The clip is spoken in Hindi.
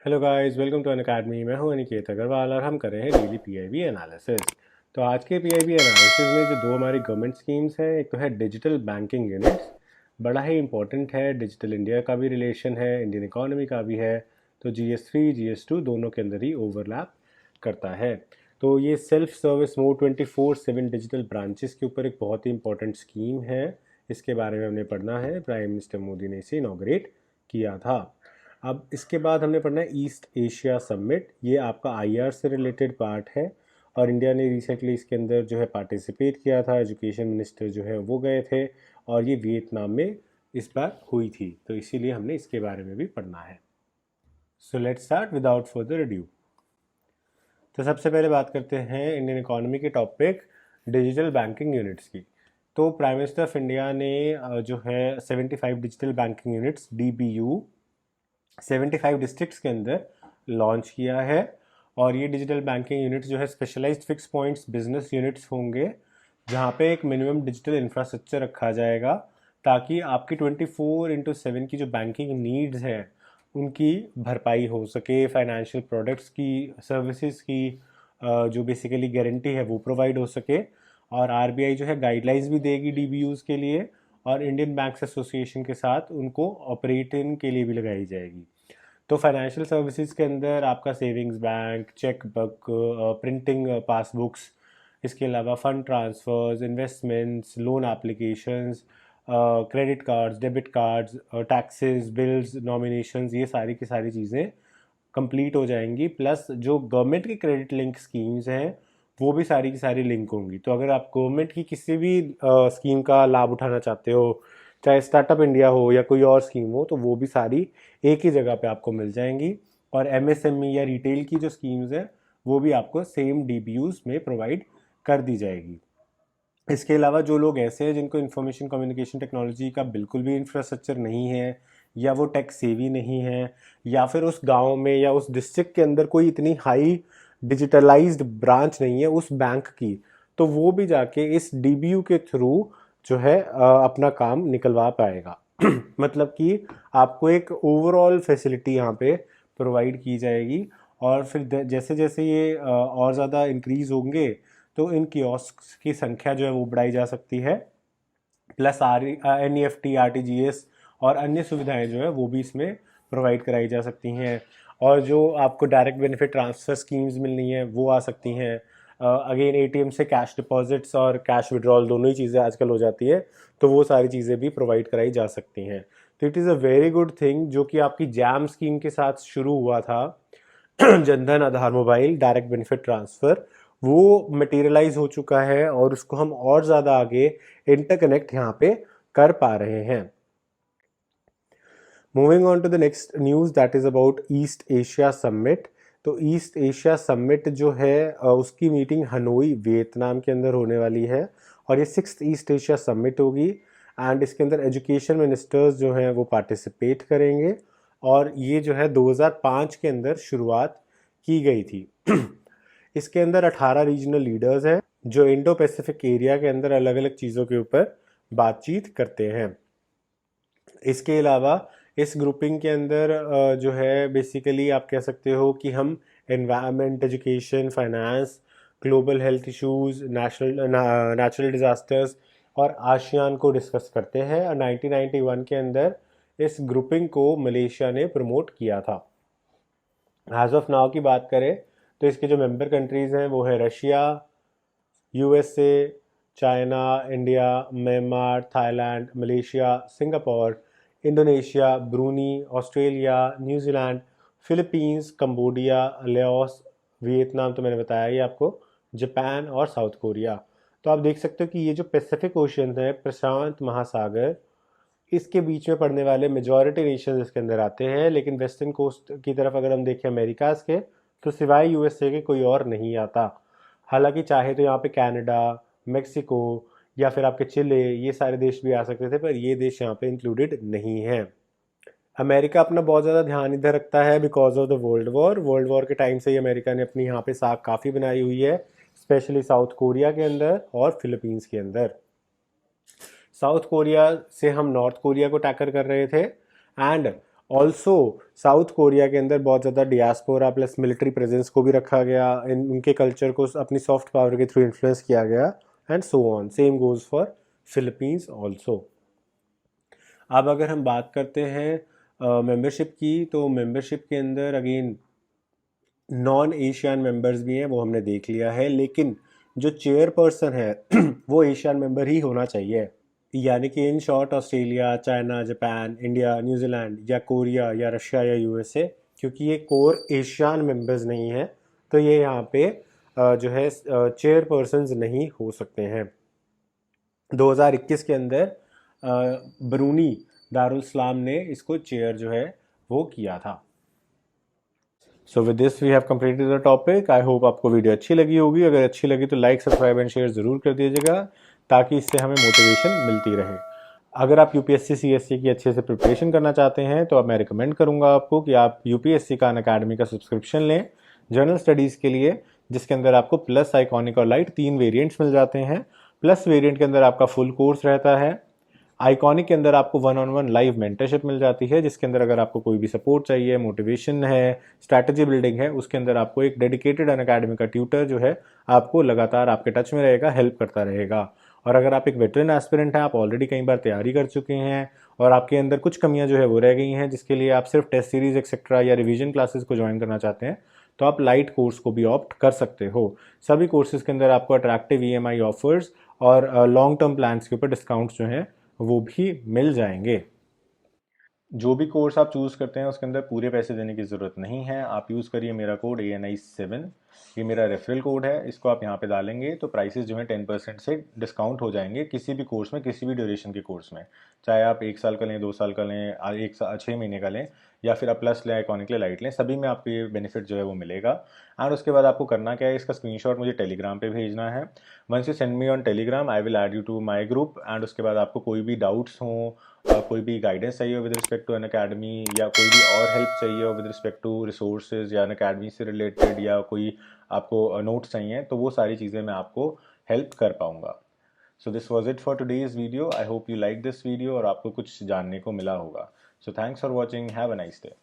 Hello guys, welcome to Unacademy. मैं हूं अनिकेत अग्रवाल और हम कर रहे हैं डेली पीआईबी एनालिसिस। तो आज के पीआईबी एनालिसिस में जो दो हमारी गवर्नमेंट स्कीम्स हैं, एक तो है डिजिटल बैंकिंग यूनिट्स, बड़ा ही इंपॉर्टेंट है। डिजिटल इंडिया का भी रिलेशन है, इंडियन इकोनॉमी का भी है। तो GS3 GS2 दोनों के अंदर ही ओवरलैप करता है। तो ये self service mode 24/7 digital branches के ऊपर एक बहुत ही इंपॉर्टेंट स्कीम है। इसके बारे में हमने पढ़ना है। प्राइम मिनिस्टर मोदी ने इसे इनॉग्रेट किया था। अब इसके बाद हमने पढ़ना है ईस्ट एशिया समिट। ये आपका आईआर से रिलेटेड पार्ट है और इंडिया ने रिसेंटली इसके अंदर जो है पार्टिसिपेट किया था। एजुकेशन मिनिस्टर जो है वो गए थे और ये वियतनाम में इस बार हुई थी, तो इसीलिए हमने इसके बारे में भी पढ़ना है। So let's start without further adieu. तो सबसे पहले बात करते हैं इंडियन इकोनॉमी के टॉपिक डिजिटल बैंकिंग यूनिट्स की। तो प्राइम मिनिस्टर ऑफ इंडिया ने जो है 75 digital banking units DBU 75 districts के अंदर लॉन्च किया है। और ये डिजिटल बैंकिंग यूनिट्स जो है specialised fix points business units होंगे, जहाँ पे एक मिनिमम डिजिटल इंफ्रास्ट्रक्चर रखा जाएगा ताकि आपकी 24/7 की जो बैंकिंग नीड्स हैं उनकी भरपाई हो सके। फाइनेंशियल प्रोडक्ट्स की, सर्विसेज की जो बेसिकली गारंटी है वो प्रोवाइड हो सके। और आरबीआई जो है गाइडलाइंस भी देगी DBUs के लिए और इंडियन बैंक्स एसोसिएशन के साथ उनको ऑपरेटिंग के लिए भी लगाई जाएगी। तो फाइनेंशियल सर्विसेज के अंदर आपका savings bank, cheque book, printing passbooks, इसके अलावा fund transfers, investments, loan applications, credit cards, debit cards, taxes, bills, nominations, ये सारी की सारी चीज़ें कंप्लीट हो जाएंगी। प्लस जो गवर्नमेंट की क्रेडिट लिंक स्कीम्स हैं वो भी सारी की सारी लिंक होंगी। तो अगर आप गवर्नमेंट की किसी भी स्कीम का लाभ उठाना चाहते हो, चाहे स्टार्टअप इंडिया हो या कोई और स्कीम हो, तो वो भी सारी एक ही जगह पे आपको मिल जाएंगी। और MSME या रिटेल की जो स्कीम्स हैं वो भी आपको सेम DBUs में प्रोवाइड कर दी जाएगी। इसके अलावा जो लोग ऐसे हैं जिनको इंफॉर्मेशन कम्युनिकेशन टेक्नोलॉजी का बिल्कुल भी इंफ्रास्ट्रक्चर नहीं है, या वो टेक सेवी नहीं है, या फिर उस गांव में या उस डिस्ट्रिक्ट के अंदर कोई इतनी हाई डिजिटलाइज्ड ब्रांच नहीं है उस बैंक की, तो वो भी जाके इस DBU के थ्रू जो है अपना काम निकलवा पाएगा। मतलब कि आपको एक ओवरऑल फैसिलिटी यहाँ पे प्रोवाइड की जाएगी। और फिर जैसे जैसे ये और ज़्यादा इंक्रीज होंगे तो इन कियोस्क की संख्या जो है वो बढ़ाई जा सकती है। प्लस NEFT, RTGS और अन्य सुविधाएं जो है वो भी इसमें प्रोवाइड कराई जा सकती हैं। और जो आपको डायरेक्ट बेनिफिट ट्रांसफ़र स्कीम्स मिलनी है वो आ सकती हैं। अगेन ATM से कैश डिपॉजिट्स और कैश विड्रॉल दोनों ही चीज़ें आजकल हो जाती है, तो वो सारी चीज़ें भी प्रोवाइड कराई जा सकती हैं। तो it is a very good thing जो कि आपकी जैम स्कीम के साथ शुरू हुआ था। Jan Dhan Aadhaar mobile direct benefit transfer, वो मटेरियलाइज हो चुका है और उसको हम और ज़्यादा आगे इंटरकनेक्ट यहाँ पे कर पा रहे हैं। Moving on to the next news that is about East Asia summit. तो ईस्ट एशिया समिट जो है उसकी मीटिंग हनोई वियतनाम के अंदर होने वाली है और ये 6th ईस्ट एशिया समिट होगी। एंड इसके अंदर एजुकेशन मिनिस्टर्स जो हैं वो पार्टिसिपेट करेंगे और ये जो है 2005 के अंदर शुरुआत की गई थी। इसके अंदर 18 रीजनल लीडर्स हैं जो इंडो पैसिफिक एरिया के अंदर अलग अलग चीज़ों के ऊपर बातचीत करते हैं। इसके अलावा इस ग्रुपिंग के अंदर जो है बेसिकली आप कह सकते हो कि हम environment, education, finance, global health issues, natural disasters और आशियान को डिस्कस करते हैं। और 1991 के अंदर इस ग्रुपिंग को मलेशिया ने प्रमोट किया था। एज ऑफ नाउ की बात करें तो इसके जो मेंबर कंट्रीज़ हैं वो है Russia, USA, China, India, Myanmar, Thailand, Malaysia, Singapore, Indonesia, Bruny, Australia, New Zealand, Philippines, Cambodia, Laos, Vietnam तो मैंने बताया ही आपको, जापान और साउथ कोरिया। तो आप देख सकते हो कि ये जो पैसिफिक ओशन है, प्रशांत महासागर, इसके बीच में पड़ने वाले मेजॉरिटी नेशन इसके अंदर आते हैं। लेकिन वेस्टर्न कोस्ट की तरफ अगर हम देखें अमेरिकाज के, तो सिवाय USA के कोई और नहीं आता। हालांकि चाहे तो यहाँ पे कनाडा, मेक्सिको या फिर आपके चिले, ये सारे देश भी आ सकते थे, पर ये देश यहाँ पे इंक्लूडेड नहीं है। अमेरिका अपना बहुत ज़्यादा ध्यान इधर रखता है because of the world war के टाइम से ही अमेरिका ने अपनी यहाँ पे साख काफ़ी बनाई हुई है, स्पेशली साउथ कोरिया के अंदर और फिलीपींस के अंदर। साउथ कोरिया से हम नॉर्थ कोरिया को टैकल कर रहे थे एंड ऑल्सो साउथ कोरिया के अंदर बहुत ज़्यादा डियास्पोरा प्लस मिलिट्री प्रेजेंस को भी रखा गया, उनके कल्चर को अपनी सॉफ्ट पावर के थ्रू इन्फ्लुएंस किया गया, and so on. Same goes for Philippines also. अब अगर हम बात करते हैं मेंबरशिप की, तो मेंबरशिप के अंदर अगेन नॉन एशियन मेंबर्स भी हैं, वो हमने देख लिया है, लेकिन जो चेयरपर्सन है वो एशियन मेंबर ही होना चाहिए। यानी कि in short Australia, China, Japan, India, New Zealand या कोरिया या रशिया या यूएसए, क्योंकि ये कोर एशियन मेंबर्स नहीं है, तो ये यहाँ पे जो है चेयरपर्सन्स नहीं हो सकते हैं। 2021 के अंदर ब्रूनी दारुल सलाम ने इसको चेयर जो है वो किया था। So with this we have completed the topic. I hope आपको वीडियो अच्छी लगी होगी। अगर अच्छी लगी तो लाइक, सब्सक्राइब एंड शेयर ज़रूर कर दीजिएगा, ताकि इससे हमें मोटिवेशन मिलती रहे। अगर आप यूपीएससी सीएससी की अच्छे से प्रिपरेशन करना चाहते हैं तो अब मैं रिकमेंड करूंगा आपको कि आप यूपीएससी का अनअकैडमी का सब्सक्रिप्शन लें जनरल स्टडीज़ के लिए, जिसके अंदर आपको प्लस, आइकॉनिक और लाइट 3 वेरिएंट्स मिल जाते हैं। प्लस वेरिएंट के अंदर आपका फुल कोर्स रहता है। आइकॉनिक के अंदर आपको 1-on-1 लाइव मेंटरशिप मिल जाती है, जिसके अंदर अगर आपको कोई भी सपोर्ट चाहिए, मोटिवेशन है, स्ट्रैटेजी बिल्डिंग है, उसके अंदर आपको एक डेडिकेटेड अनअकैडमी का ट्यूटर जो है आपको लगातार आपके टच में रहेगा, हेल्प करता रहेगा। और अगर आप एक वेटरन एस्पिरेंट हैं, आप ऑलरेडी कई बार तैयारी कर चुके हैं और आपके अंदर कुछ कमियां जो है वो रह गई हैं, जिसके लिए आप सिर्फ टेस्ट सीरीज एक्सेट्रा या रिवीजन क्लासेस को ज्वाइन करना चाहते हैं, तो आप लाइट कोर्स को भी ऑप्ट कर सकते हो। सभी कोर्सेज के अंदर आपको अट्रैक्टिव ईएमआई ऑफर्स और लॉन्ग टर्म प्लान्स के ऊपर डिस्काउंट्स जो हैं वो भी मिल जाएंगे। जो भी कोर्स आप चूज़ करते हैं उसके अंदर पूरे पैसे देने की ज़रूरत नहीं है। आप यूज़ करिए मेरा कोड ANI7, ये मेरा रेफरल कोड है। इसको आप यहाँ पे डालेंगे तो प्राइसेस जो हैं 10% से डिस्काउंट हो जाएंगे किसी भी कोर्स में, किसी भी ड्यूरेशन के कोर्स में। चाहे आप 1 साल का लें, 2 साल का लें, 6 महीने का लें, या फिर आप प्लस लें, आइकॉनिक लें, लाइट लें, सभी में आपको ये बेनिफिट जो है वो मिलेगा। एंड उसके बाद आपको करना क्या है, इसका स्क्रीनशॉट मुझे टेलीग्राम पे भेजना है। Once you send me on Telegram, I will add you to my group. And उसके बाद आपको कोई भी डाउट्स हों, कोई भी गाइडेंस चाहिए हो with respect to Unacademy, या कोई भी और हेल्प चाहिए हो विद रिस्पेक्ट टू रिसोर्सेज या अन अकेडमी से रिलेटेड, या कोई आपको नोट्स चाहिए, तो वो सारी चीज़ें मैं आपको हेल्प कर पाऊँगा। So this was it for today's video. I hope you like this video और आपको कुछ जानने को मिला होगा। So thanks for watching, have a nice day.